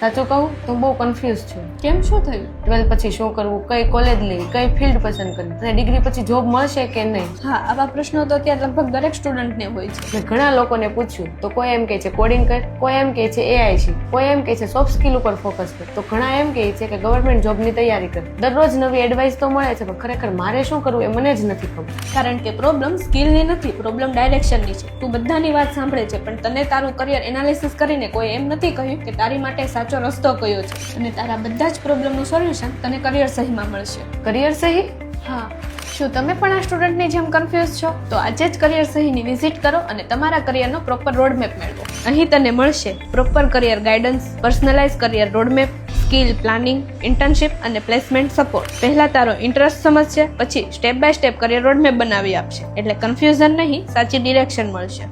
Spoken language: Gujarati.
સાચું કહું તો બહુ કન્ફ્યુઝ છું. કેમ, શું થયું? 12 પછી શું કરવું, કઈ કોલેજ લઈ, કઈ ફિલ્ડ પસંદ કરવી અને ડિગ્રી પછી જોબ મળશે કે નહીં. હા, આવા પ્રશ્નો તો અત્યારે લગભગ દરેક સ્ટુડન્ટને હોય છે. મેં ઘણા લોકોને પૂછ્યું તો કોઈ એમ કહે છે કોડિંગ કર, કોઈ એમ કહે છે AI શીખ, કોઈ એમ કહે છે સોફ્ટ સ્કિલ ઉપર ફોકસ કર, તો ઘણા એમ કહે છે કે ગવર્મેન્ટ જોબની તૈયારી કર. દરરોજ નવી એડવાઇસ તો મળે છે, પણ ખરેખર મારે શું કરવું એ મને જ નથી ખબર. કારણ કે પ્રોબ્લેમ સ્કિલની નથી, પ્રોબ્લેમ ડાયરેક્શનની છે. તું બધાની વાત સાંભળે છે, પણ તને તારું કરિયર એનાલિસિસ કરીને કોઈ એમ નથી કહ્યું કે તારી માટે સાચો રસ્તો કયો છે અને તારા બધા જ પ્રોબ્લેમનું સોલ્યુશન તને કરિયર સહીમાં મળશે. કરિયર સહી? હા, શું તમે પણ આ સ્ટુડન્ટની જેમ કન્ફ્યુઝ છો? તો આજે જ કરિયર સહીની વિઝિટ કરો અને તમારા કરિયરનો પ્રોપર રોડમેપ મેળવો. અહીં તને મળશે proper career guidance, personalise career roadmap, skill planning, internship અને પ્લેસમેન્ટ સપોર્ટ. પહેલા તારો ઇન્ટરેસ્ટ સમજશે, પછી step by step career roadmap બનાવી આપશે. એટલે કન્ફ્યુઝન નહીં, સાચી ડિરેક્શન મળશે.